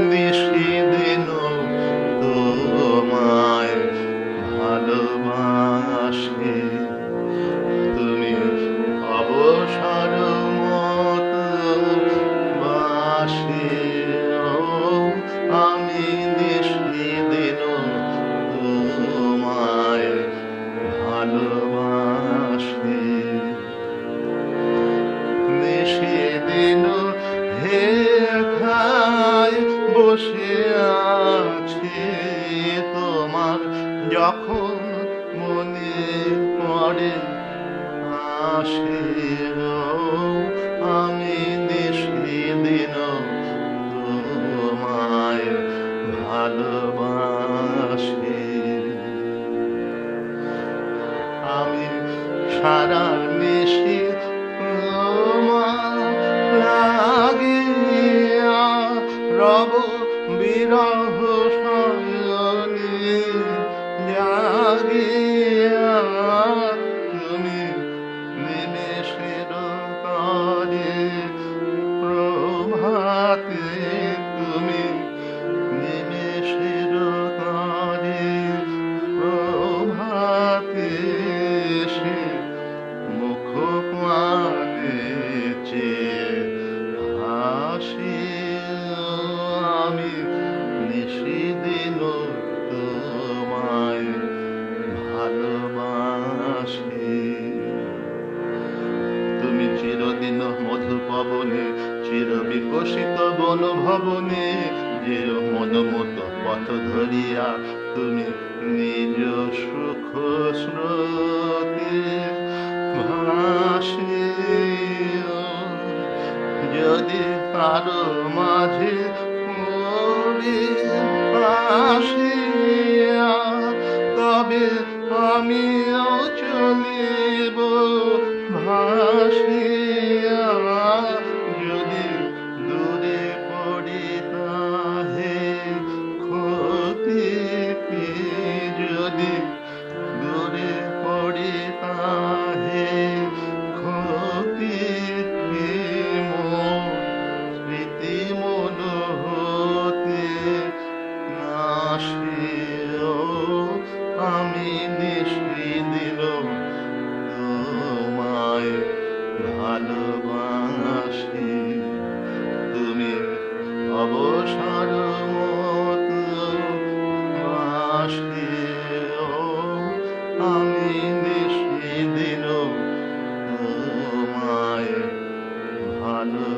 নিশিদিন তোমায় ভালোবাসি। তুমি অবসর মতো বাসি, আমি নিশিদিন তোমায় ভালোবাসি। নিশিদিন হে খায় বসে আছি, তোমার যখন মনে পড়ে আসে, আমি নিশিদিন তোমায় ভালোবাসি। আমি সারা নিশি তোমার লাগিয়া রব বিরহ শয়নে জাগিয়া, তুমি নিমেষের তরে প্রভাতে, তুমি নিমেষের তরে প্রভাতে এসে মুখ পানে চেয়ে হাসি, আমি নিশিদিন তোমায় ভালোবাসি। তুমি চিরদিন মধু পবনে, চির বিকশিত বন ভবনে, যে মনোমত পথ ধরিয়া তুমি নিজ সুখ স্রোতে ভাসি। যদি কারো মাঝে পড়ে আসিয়া, তবে আমিও চলিব ভাসিয়া। যদি দূরে পড়ি তাহে ক্ষতি কি, যদি দূরে পড়ি তাহে ক্ষতি কি, স্মৃতি মন হতে নাশিও, আমি নিশিদিন তোমায় ভালোবাসি। তুমি অবসর মতো বাসি, আমি নিশিদিন তোমায় ভালো